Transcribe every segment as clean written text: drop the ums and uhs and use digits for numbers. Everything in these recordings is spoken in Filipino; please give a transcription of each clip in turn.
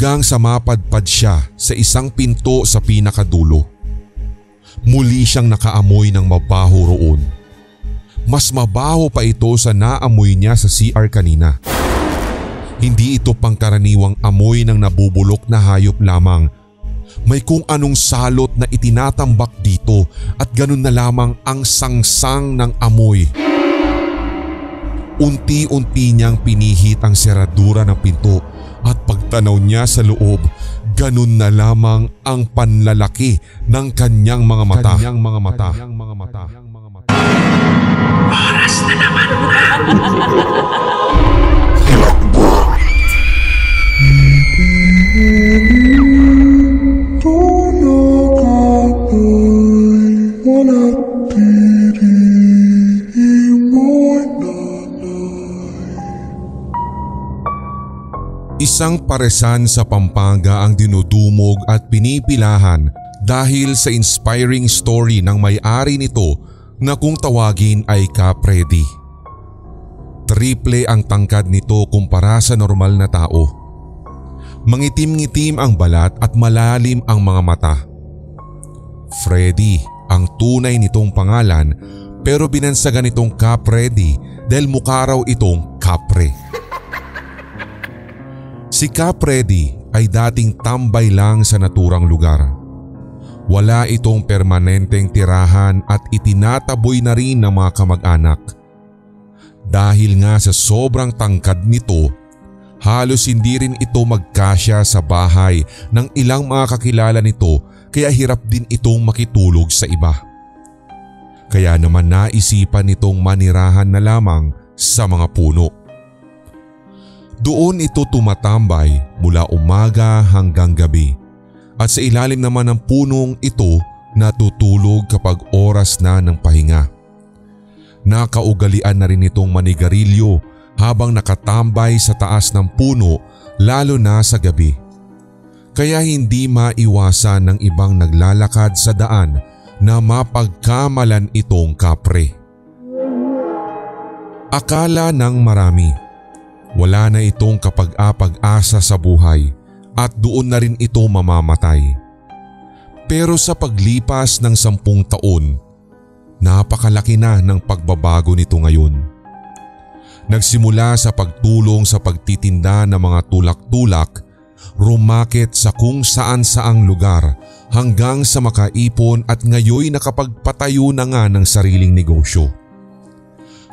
hanggang sa mapadpad siya sa isang pinto sa pinakadulo. Muli siyang nakaamoy ng mabaho roon. Mas mabaho pa ito sa naamoy niya sa CR kanina. Hindi ito pangkaraniwang amoy ng nabubulok na hayop lamang. May kung anong salot na itinatambak dito at ganun na lamang ang sangsang ng amoy. Unti-unti niyang pinihit ang seradura ng pinto at pagtanaw niya sa loob, ganun na lamang ang panlalaki ng kanyang mga mata. Oras na naman na. Isang paresan sa Pampanga ang dinudumog at pinipilahan dahil sa inspiring story ng may-ari nito na kung tawagin ay Capredi. Triple ang tangkad nito kumpara sa normal na tao. Mangitim-ngitim ang balat at malalim ang mga mata. Freddy ang tunay nitong pangalan pero binansagan itong Capredi dahil mukha raw itong kapre. Si Capredi ay dating tambay lang sa naturang lugar. Wala itong permanenteng tirahan at itinataboy na rin ng mga kamag-anak. Dahil nga sa sobrang tangkad nito, halos hindi rin ito magkasya sa bahay ng ilang mga kakilala nito kaya hirap din itong makitulog sa iba. Kaya naman naisipan nitong manirahan na lamang sa mga puno. Doon ito tumatambay mula umaga hanggang gabi at sa ilalim naman ng punong ito natutulog kapag oras na ng pahinga. Nakaugalian na rin itong manigarilyo habang nakatambay sa taas ng puno lalo na sa gabi. Kaya hindi maiwasan ng ibang naglalakad sa daan na mapagkamalan itong kapre. Akala ng marami, wala na itong kapag-apag-asa sa buhay at doon na rin ito mamamatay. Pero sa paglipas ng 10 taon, napakalaki na ng pagbabago nito ngayon. Nagsimula sa pagtulong sa pagtitinda ng mga tulak-tulak, rumakit sa kung saan-saang lugar hanggang sa makaipon at ngayoy nakapagpatayo na nga ng sariling negosyo.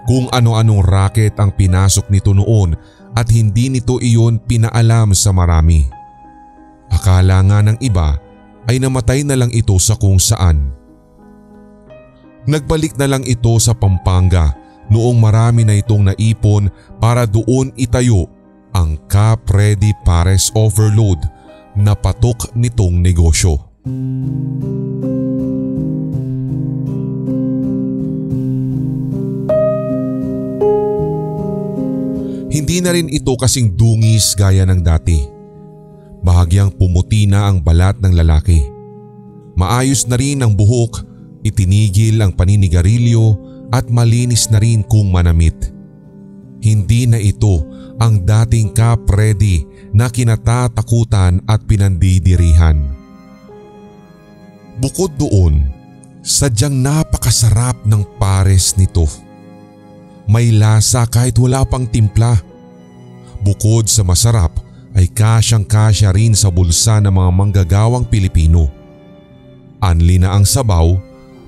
Kung ano-anong racket ang pinasok nito noon at hindi nito iyon pinaalam sa marami. Akala nga ng iba ay namatay na lang ito sa kung saan. Nagbalik na lang ito sa Pampanga noong marami na itong naipon para doon itayo ang Capredi Pares Overload na patok nitong negosyo. Hindi na rin ito kasing dungis gaya ng dati. Bahagyang pumuti na ang balat ng lalaki. Maayos na rin ang buhok, itinigil ang paninigarilyo at malinis na rin kung manamit. Hindi na ito ang dating Capredi na kinatatakutan at pinandidirihan. Bukod doon, sadyang napakasarap ng pares nito. May lasa kahit wala pang timpla. Bukod sa masarap ay kasyang-kasya rin sa bulsa ng mga manggagawang Pilipino. Unli na ang sabaw,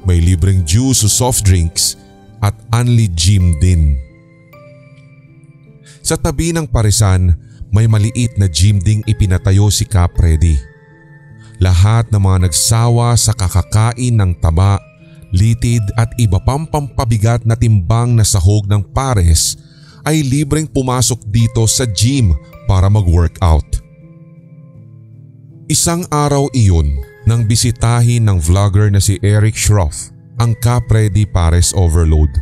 may libreng juice o soft drinks at unli gym din. Sa tabi ng paresan, may maliit na gym ding ipinatayo si Capredi. Lahat ng mga nagsawa sa kakakain ng taba, litid at iba pang pampabigat na timbang na sahog ng pares ay libreng pumasok dito sa gym para mag-workout. Isang araw iyon nang bisitahin ng vlogger na si Eric Shroff ang Capredi Pares Overload.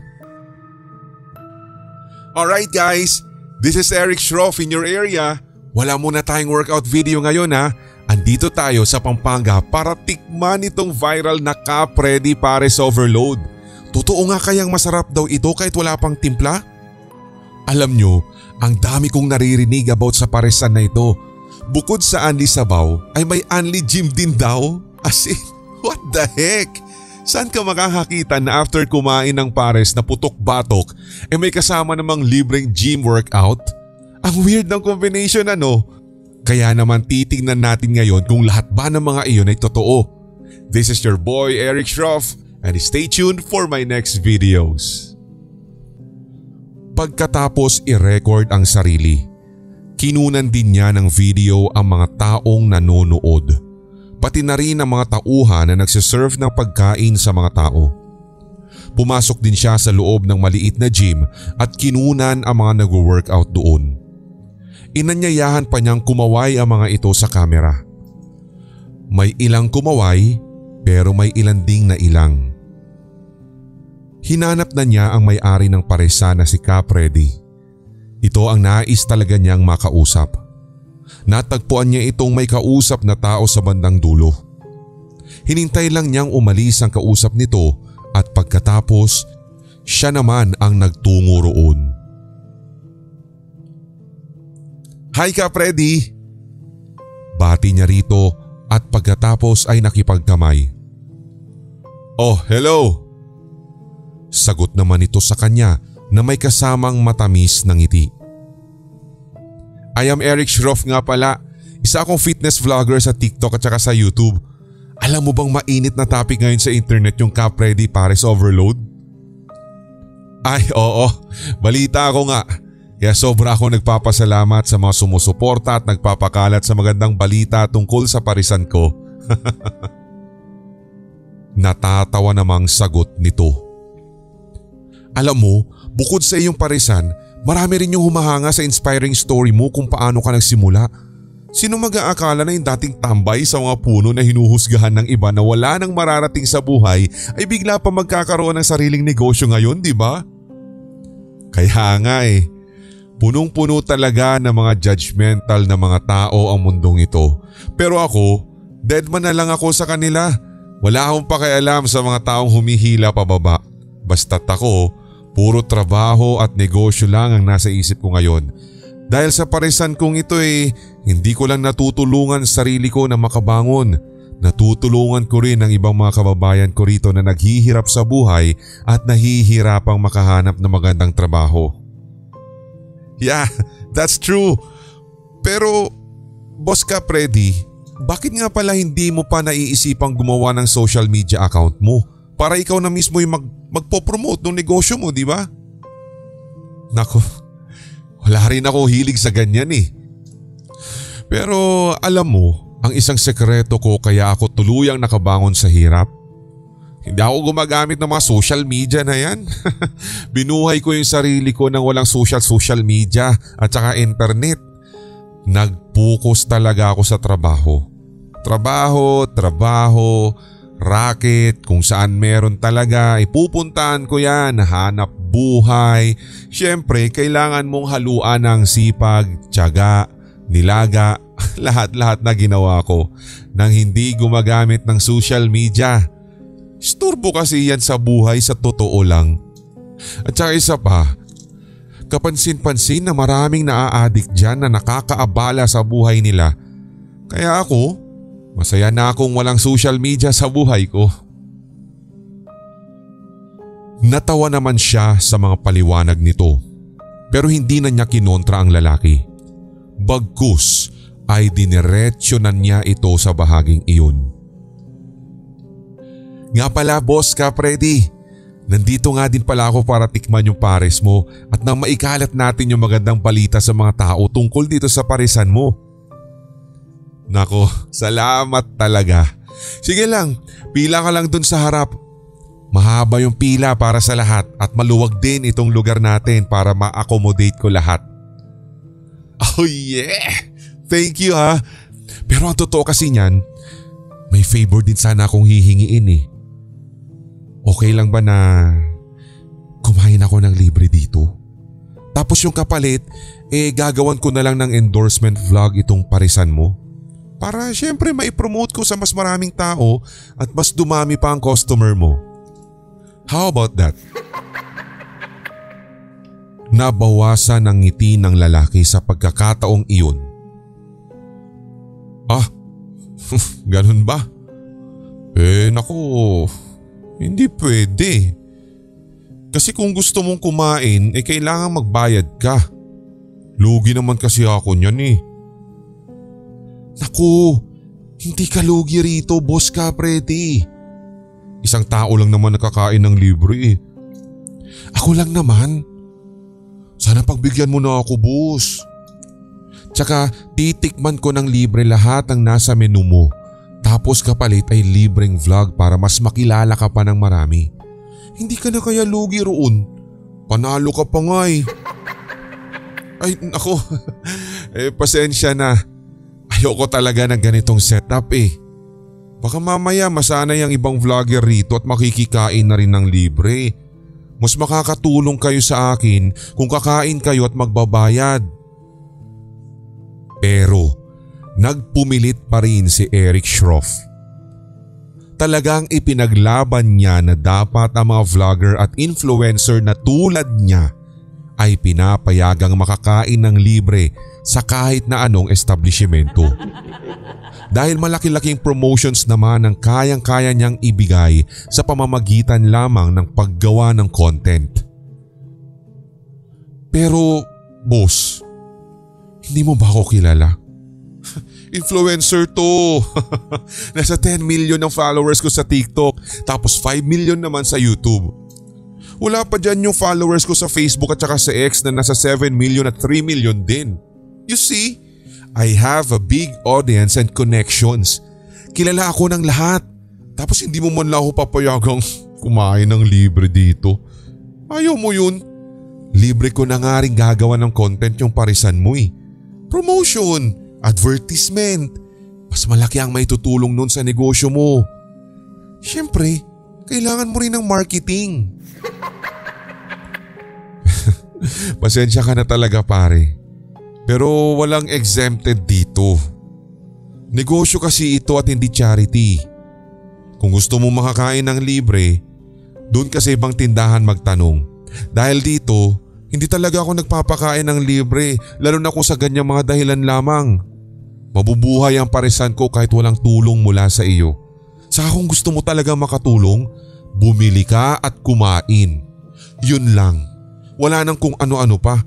Alright guys, this is Eric Shroff in your area. Wala muna tayong workout video ngayon ha. Andito tayo sa Pampanga para tikman itong viral na Capredi Pares Overload. Totoo nga kayang masarap daw ito kahit wala pang timpla? Alam nyo, ang dami kong naririnig about sa paresan na ito. Bukod sa Anli Sabaw ay may Anli Gym din daw. As in, what the heck? Saan ka makakakita na after kumain ng pares na putok-batok may kasama namang libreng gym workout? Ang weird ng combination ano? Kaya naman titingnan natin ngayon kung lahat ba ng mga iyon ay totoo. This is your boy Eric Shroff and stay tuned for my next videos. Pagkatapos i-record ang sarili, kinunan din niya ng video ang mga taong nanonood, pati na rin ang mga tauhan na nagsiserve ng pagkain sa mga tao. Pumasok din siya sa loob ng maliit na gym at kinunan ang mga nag-workout doon. Inanyayahan pa niyang kumaway ang mga ito sa kamera. May ilang kumaway pero may ilan ding na ilang. Hinanap na niya ang may-ari ng paresa na si Cap Freddy. Ito ang nais talaga niyang makausap. Natagpuan niya itong may kausap na tao sa bandang dulo. Hinintay lang niyang umalis ang kausap nito at pagkatapos siya naman ang nagtungo roon. "Hi Cap Freddy!" Bati niya rito at pagkatapos ay nakipagkamay. "Oh, hello!" Sagot naman ito sa kanya na may kasamang matamis na ngiti. "I am Eric Shroff nga pala. Isa akong fitness vlogger sa TikTok at saka sa YouTube. Alam mo bang mainit na topic ngayon sa internet yung Cap Freddy Pares Overload?" "Ay oo, balita ko nga. Kaya sobra ako nagpapasalamat sa mga sumusuporta at nagpapakalat sa magandang balita tungkol sa parisan ko." Natatawa namang sagot nito. "Alam mo, bukod sa iyong parisan, marami rin yung humahanga sa inspiring story mo kung paano ka nagsimula. Sino mag-aakala na yung dating tambay sa mga puno na hinuhusgahan ng iba na wala nang mararating sa buhay ay bigla pa magkakaroon ng sariling negosyo ngayon, di ba?" Kaya nga punong-puno talaga ng mga judgmental na mga tao ang mundong ito. Pero ako, deadman na lang ako sa kanila. Wala akong pakialam sa mga taong humihila pababa. Basta't ako, puro trabaho at negosyo lang ang nasa isip ko ngayon. Dahil sa parisan kong ito hindi ko lang natutulungan sarili ko na makabangon. Natutulungan ko rin ang ibang mga kababayan ko rito na naghihirap sa buhay at nahihirapang makahanap ng magandang trabaho. Yeah, that's true. Pero, Boss Cap Freddy, bakit nga pala hindi mo pa naiisipang gumawa ng social media account mo? Para ikaw na mismo yung magpo-promote ng negosyo mo, di ba? Nako, wala rin ako hilig sa ganyan Pero alam mo, ang isang sekreto ko kaya ako tuluyang nakabangon sa hirap. Hindi ako gumagamit ng mga social media na yan. Binuhay ko yung sarili ko nang walang social media at saka internet. Nag-focus talaga ako sa trabaho. Trabaho, racket, kung saan meron talaga, ipupuntahan ko yan, hanap buhay. Siyempre, kailangan mong haluan ng sipag, tiyaga, nilaga, lahat-lahat na ginawa ko nang hindi gumagamit ng social media. Istorbo kasi yan sa buhay sa totoo lang. At saka isa pa, kapansin-pansin na maraming naa-addict dyan na nakakaabala sa buhay nila. Kaya ako, masaya na akong walang social media sa buhay ko. Natawa naman siya sa mga paliwanag nito, pero hindi na niya kinontra ang lalaki. Bagkus ay diniretsunan niya ito sa bahaging iyon. Nga pala Boss Cap Freddy, nandito nga din pala ako para tikman yung pares mo at nang maikalat natin yung magandang balita sa mga tao tungkol dito sa parisan mo. Nako, salamat talaga. Sige lang, pila ka lang dun sa harap. Mahaba yung pila para sa lahat at maluwag din itong lugar natin para ma-accommodate ko lahat. Oh yeah! Thank you ha. Pero ang totoo kasi niyan, may favor din sana akong hihingiin Okay lang ba na kumain ako ng libre dito? Tapos yung kapalit, gagawan ko na lang ng endorsement vlog itong parisan mo. Para syempre maipromote ko sa mas maraming tao at mas dumami pa ang customer mo. How about that? Nabawasan ang ngiti ng lalaki sa pagkakataong iyon. Ah, ganun ba? Naku, hindi pwede. Kasi kung gusto mong kumain, kailangan magbayad ka. Lugi naman kasi ako niyan eh. Naku, hindi ka lugi rito, Boss Capredi. Isang tao lang naman nakakain ng libre eh. Ako lang naman. Sana pagbigyan mo na ako, boss. Tsaka titikman ko ng libre lahat ng nasa menu mo. Tapos kapalit ay libreng vlog para mas makilala ka pa ng marami. Hindi ka na kaya lugi roon? Panalo ka pa nga eh. Ay nako, pasensya na. Ayoko talaga ng ganitong setup eh. Baka mamaya masanay ang ibang vlogger rito at makikikain na rin ng libre. Mas makakatulong kayo sa akin kung kakain kayo at magbabayad. Pero nagpumilit pa rin si Eric Shroff. Talagang ipinaglaban niya na dapat ang mga vlogger at influencer na tulad niya ay pinapayagang makakain ng libre sa kahit na anong establishmento. Dahil malaki-laking promotions naman ang kayang-kaya niyang ibigay sa pamamagitan lamang ng paggawa ng content. Pero, boss, hindi mo ba ako kilala? Influencer to. Nasa 10 million ang followers ko sa TikTok, tapos 5 million naman sa YouTube. Wala pa dyan yung followers ko sa Facebook at saka sa X na nasa 7 million at 3 million din. You see, I have a big audience and connections. Kilala ako ng lahat. Tapos hindi mo man lang ako papayagang kumain ng libre dito. Ayaw mo yun? Libre ko na nga rin gagawa ng content yung parisan mo eh. Promotion, advertisement. Mas malaki ang may tutulong nun sa negosyo mo. Siyempre, kailangan mo rin ng marketing. Pasensya ka na talaga pare. Pero walang exempted dito. Negosyo kasi ito at hindi charity. Kung gusto mo makakain ng libre, doon ka sa ibang tindahan magtanong. Dahil dito, hindi talaga ako nagpapakain ng libre, lalo na kung sa ganyang mga dahilan lamang. Mabubuhay ang parisan ko kahit walang tulong mula sa iyo. Saka kung gusto mo talaga makatulong, bumili ka at kumain. Yun lang. Wala nang kung ano-ano pa.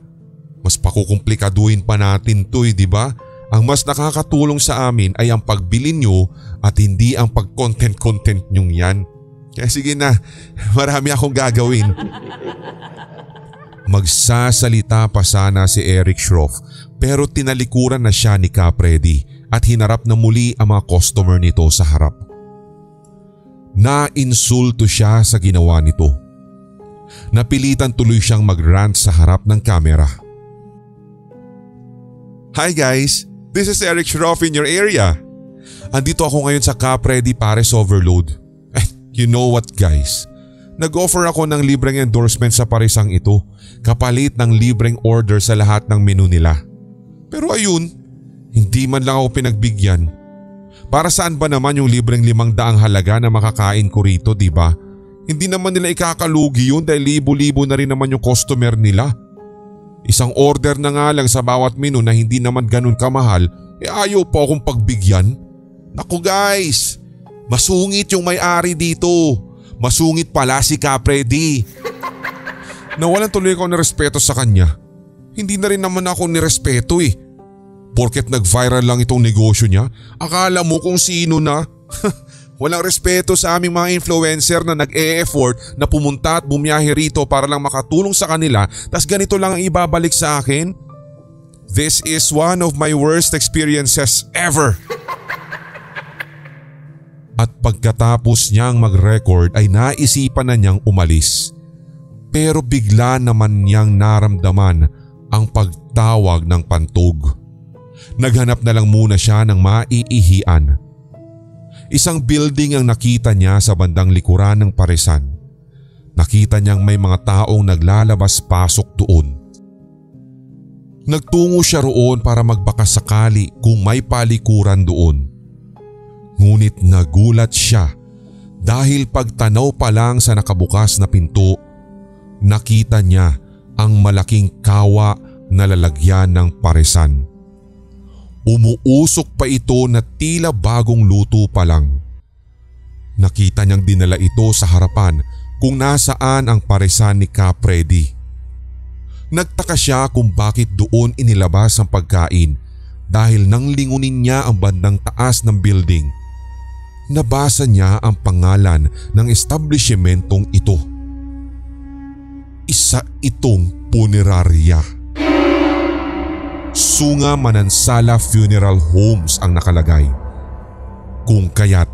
Mas pakukomplikaduhin pa natin to di ba? Ang mas nakakatulong sa amin ay ang pagbili nyo at hindi ang pag-content nyong yan. Kaya sige na, marami akong gagawin. Magsasalita pa sana si Eric Shroff pero tinalikuran na siya ni Capredi at hinarap na muli ang mga customer nito sa harap. Nainsulto siya sa ginawa nito. Napilitan tuloy siyang mag-rant sa harap ng kamera. Hi guys, this is Eric Shroff in your area. Andito ako ngayon sa Capredi Pares Overload. You know what guys? Nag-offer ako ng libreng endorsement sa parisang ito kapalit ng libreng order sa lahat ng menu nila. Pero ayun, hindi man lang ako pinagbigyan. Para saan ba naman yung libreng 500 halaga na makakain ko rito, diba? Hindi naman nila ikakalugi yun dahil libo-libo na rin naman yung customer nila. Isang order na nga lang sa bawat menu na hindi naman ganun kamahal, ayaw pa akong pagbigyan. Naku guys, masungit yung may-ari dito. Masungit pala si Capredi. Nawalan tuloy ako ng respeto sa kanya. Hindi na rin naman ako nirespeto eh. Porket nag-viral lang itong negosyo niya, akala mo kung sino na. Walang respeto sa aming mga influencer na nag-e-effort na pumunta at bumiyahe rito para lang makatulong sa kanila, tas ganito lang ang ibabalik sa akin. This is one of my worst experiences ever. At pagkatapos niyang mag-record ay naisipan na niyang umalis. Pero bigla naman niyang naramdaman ang pagtawag ng pantog. Naghanap na lang muna siya ng maiihian. Isang building ang nakita niya sa bandang likuran ng parisan. Nakita niyang may mga taong naglalabas-pasok doon. Nagtungo siya roon para magbakasakali kung may palikuran doon. Ngunit nagulat siya dahil pagtanaw pa lang sa nakabukas na pinto, nakita niya ang malaking kawa na lalagyan ng parisan. Umuusok pa ito na tila bagong luto pa lang. Nakita niyang dinala ito sa harapan kung nasaan ang paresan ni Ka Freddy. Nagtaka siya kung bakit doon inilabas ang pagkain dahil nang lingunin niya ang bandang taas ng building, nabasa niya ang pangalan ng establishmentong ito. Isa itong punerarya. Sunga Manansala Funeral Homes ang nakalagay. Kung kaya't,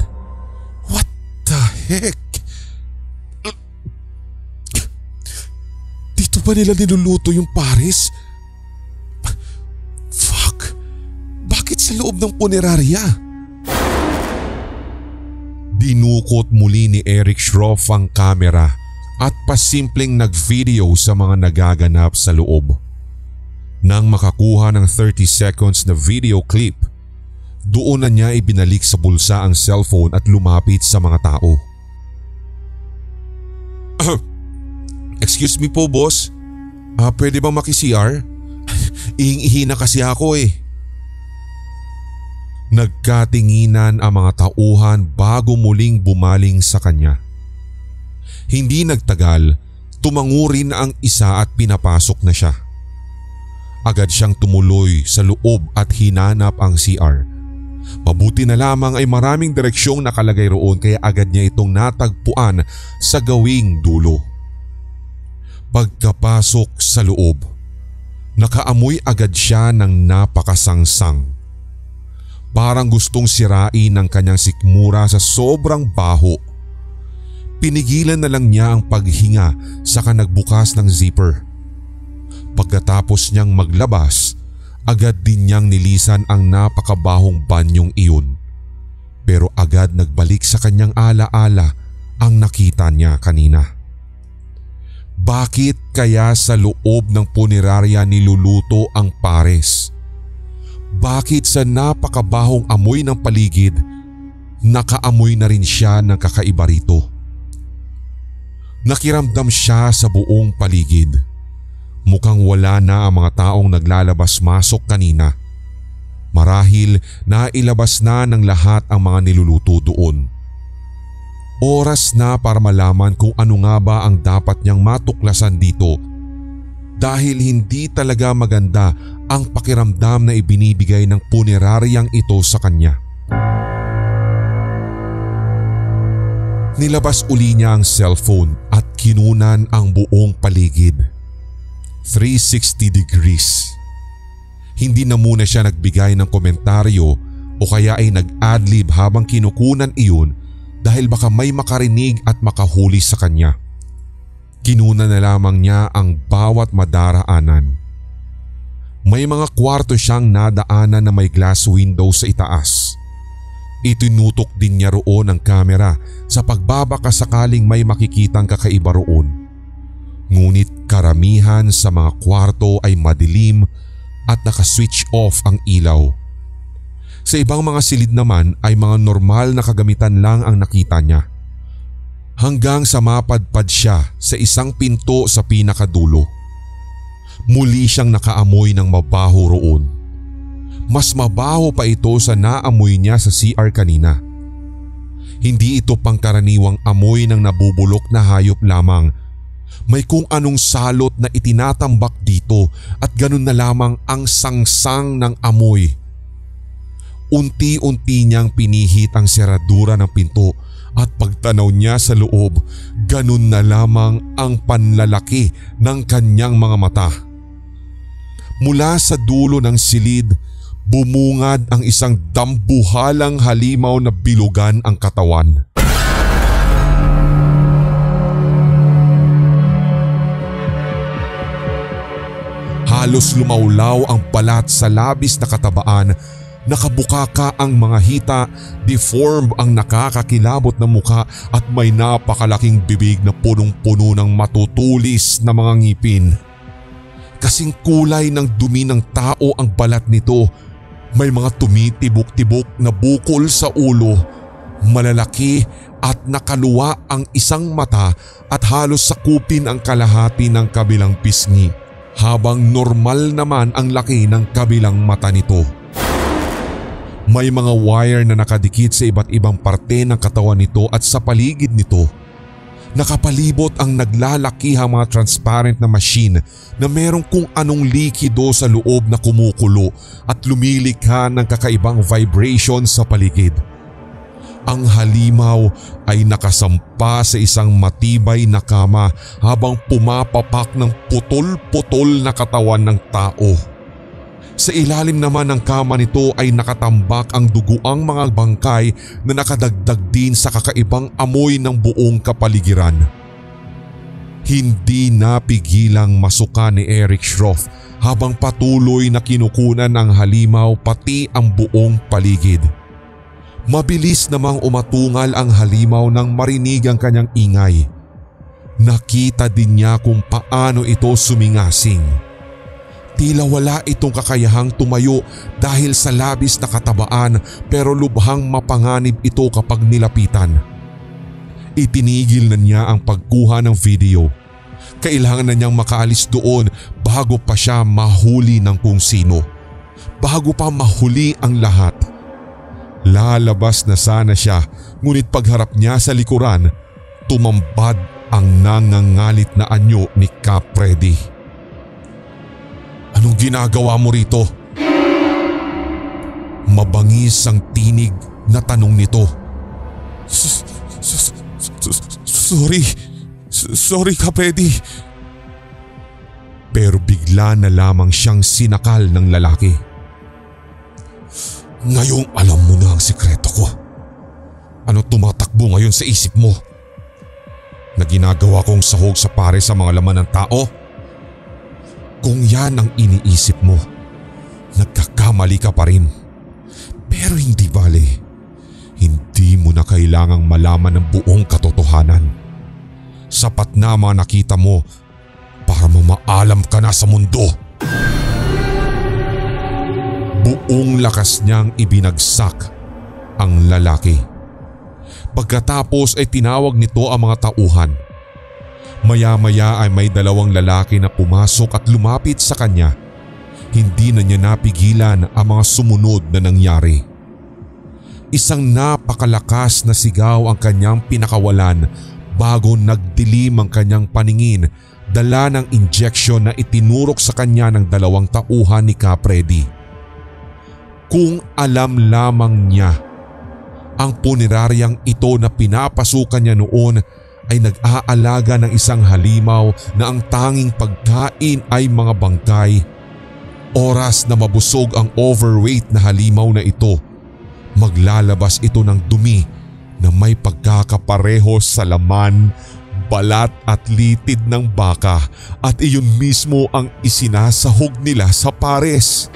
what the heck? Dito ba nila niluluto yung pares? Fuck! Bakit sa loob ng punerarya? Dinukot muli ni Eric Schroff ang kamera at pasimpleng nag-video sa mga nagaganap sa loob. Nang makakuha ng 30 seconds na video clip, doon na niya ibinalik sa bulsa ang cellphone at lumapit sa mga tao. Excuse me po boss, pwede bang maki-CR? Ihing-ihi na kasi ako eh. Nagkatinginan ang mga tauhan bago muling bumaling sa kanya. Hindi nagtagal, tumango rin ang isa at pinapasok na siya. Agad siyang tumuloy sa loob at hinanap ang CR. Mabuti na lamang ay maraming direksyong nakalagay roon kaya agad niya itong natagpuan sa gawing dulo. Pagkapasok sa loob, nakaamoy agad siya ng napakasangsang. Parang gustong sirain ang kanyang sikmura sa sobrang baho. Pinigilan na lang niya ang paghinga saka nagbukas ng zipper. Pagkatapos niyang maglabas, agad din niyang nilisan ang napakabahong banyong iyon. Pero agad nagbalik sa kanyang alaala ang nakita niya kanina. Bakit kaya sa loob ng punerarya niluluto ang pares? Bakit sa napakabahong amoy ng paligid, nakaamoy na rin siya ng kakaiba rito? Nakiramdam siya sa buong paligid. Mukhang wala na ang mga taong naglalabas-masok kanina. Marahil nailabas na ng lahat ang mga niluluto doon. Oras na para malaman kung ano nga ba ang dapat niyang matuklasan dito dahil hindi talaga maganda ang pakiramdam na ibinibigay ng puneraryang ito sa kanya. Nilabas uli niya ang cellphone at kinunan ang buong paligid. 360 degrees. Hindi na muna siya nagbigay ng komentaryo o kaya ay nag-adlib habang kinukunan iyon dahil baka may makarinig at makahuli sa kanya. Kinunan na lamang niya ang bawat madaraanan. May mga kwarto siyang nadaanan na may glass window sa itaas. Itinutok din niya roon ang kamera sa pagbabaka sakaling may makikitang kakaiba roon. Ngunit karamihan sa mga kwarto ay madilim at naka-switch off ang ilaw. Sa ibang mga silid naman ay mga normal na kagamitan lang ang nakita niya. Hanggang sa mapadpad siya sa isang pinto sa pinakadulo. Muli siyang nakaamoy ng mabaho roon. Mas mabaho pa ito sa naamoy niya sa CR kanina. Hindi ito pangkaraniwang amoy ng nabubulok na hayop lamang. May kung anong salot na itinatambak dito at ganun na lamang ang sangsang ng amoy. Unti-unti niyang pinihit ang seradura ng pinto at pagtanaw niya sa loob, ganun na lamang ang panlalaki ng kanyang mga mata. Mula sa dulo ng silid, bumungad ang isang dambuhalang halimaw na bilugan ang katawan. Halos lumawlaw ang balat sa labis na katabaan, nakabukaka ang mga hita, deformed ang nakakakilabot na mukha at may napakalaking bibig na punong-puno ng matutulis na mga ngipin. Kasing kulay ng dumi ng tao ang balat nito, may mga tumitibok-tibok na bukol sa ulo, malalaki at nakaluwa ang isang mata at halos sakupin ang kalahati ng kabilang pisngi. Habang normal naman ang laki ng kabilang mata nito. May mga wire na nakadikit sa iba't ibang parte ng katawan nito at sa paligid nito. Nakapalibot ang naglalakihang mga transparent na machine na merong kung anong likido sa loob na kumukulo at lumilikha ng kakaibang vibration sa paligid. Ang halimaw ay nakasampa sa isang matibay na kama habang pumapapak ng putol-putol na katawan ng tao. Sa ilalim naman ng kama nito ay nakatambak ang duguang mga bangkay na nakadagdag din sa kakaibang amoy ng buong kapaligiran. Hindi napigilang masuka ni Eric Shroff habang patuloy na kinukunan ng halimaw pati ang buong paligid. Mabilis namang umatungal ang halimaw nang marinig ang kanyang ingay. Nakita din niya kung paano ito sumingasing. Tila wala itong kakayahang tumayo dahil sa labis na katabaan pero lubhang mapanganib ito kapag nilapitan. Itinigil na niya ang pagkuha ng video. Kailangan na niyang makaalis doon bago pa siya mahuli ng kung sino. Bago pa mahuli ang lahat. Lalabas na sana siya ngunit pagharap niya sa likuran, tumambad ang nangangalit na anyo ni Cap Freddy. "Anong ginagawa mo rito?" Mabangis ang tinig na tanong nito. Sorry Cap Freddy." Pero bigla na lamang siyang sinakal ng lalaki. "Ngayong alam mo na ang sikreto ko. Ano tumatakbo ngayon sa isip mo? Na ginagawa kong sahog sa pare sa mga laman ng tao? Kung yan ang iniisip mo, nagkakamali ka pa rin. Pero hindi bale, hindi mo na kailangang malaman ang buong katotohanan. Sapat na mga nakita mo para mamaalam ka na sa mundo." Buong lakas niyang ibinagsak ang lalaki. Pagkatapos ay tinawag nito ang mga tauhan. Maya-maya ay may dalawang lalaki na pumasok at lumapit sa kanya. Hindi na niya napigilan ang mga sumunod na nangyari. Isang napakalakas na sigaw ang kanyang pinakawalan bago nagdilim ang kanyang paningin, dala ng injection na itinurok sa kanya ng dalawang tauhan ni Cap Freddy. Kung alam lamang niya, ang puneraryang ito na pinapasukan niya noon ay nag-aalaga ng isang halimaw na ang tanging pagkain ay mga bangkay. Oras na mabusog ang overweight na halimaw na ito, maglalabas ito ng dumi na may pagkakapareho sa laman, balat at litid ng baka at iyon mismo ang isinasahog nila sa pares.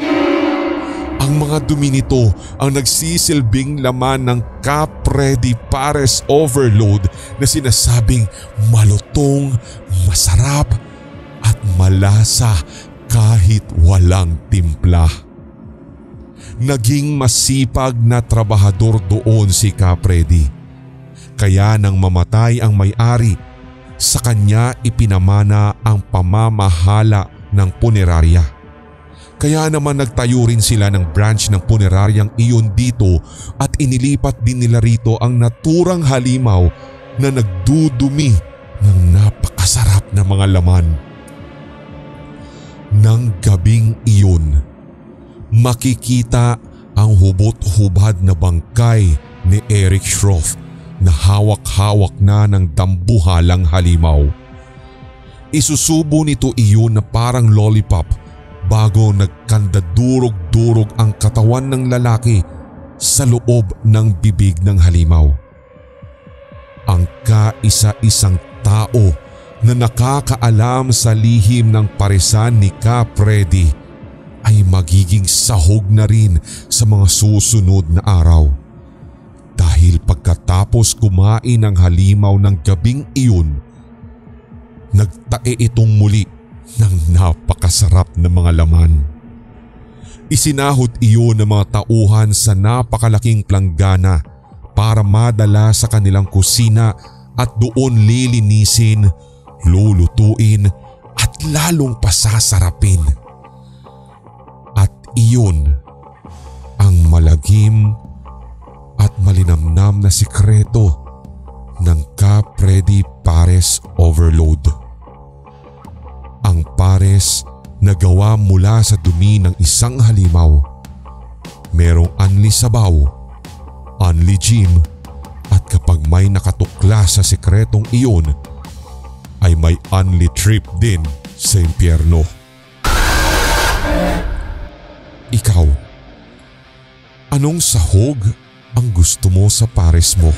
Ang mga dumi nito ang nagsisilbing laman ng Cap Freddy Pares Overload na sinasabing malutong, masarap at malasa kahit walang timpla. Naging masipag na trabahador doon si Cap Freddy. Kaya nang mamatay ang may-ari, sa kanya ipinamana ang pamamahala ng punerarya. Kaya naman nagtayo rin sila ng branch ng puneraryang iyon dito at inilipat din nila rito ang naturang halimaw na nagdudumi ng napakasarap na mga laman. Nang gabing iyon, makikita ang hubot-hubad na bangkay ni Eric Shroff na hawak-hawak na ng dambuhalang halimaw. Isusubo nito iyon na parang lollipop bago nagkandadurog-durog ang katawan ng lalaki sa loob ng bibig ng halimaw. Ang kaisa-isang tao na nakakaalam sa lihim ng paresan ni Cap Freddy ay magiging sahog na rin sa mga susunod na araw. Dahil pagkatapos kumain ng halimaw ng gabing iyon, nagtae itong muli ng napakasarap na mga laman. Isinahod iyon ng mga tauhan sa napakalaking planggana para madala sa kanilang kusina at doon lilinisin, lulutuin at lalong pasasarapin. At iyon ang malagim at malinamnam na sikreto ng Cap Freddy Pares Overload. Ang pares na gawa mula sa dumi ng isang halimaw. Merong anli sabaw, anli gym, at kapag may nakatukla sa sikretong iyon, ay may anli trip din sa impyerno. Ikaw, anong sahog ang gusto mo sa pares mo?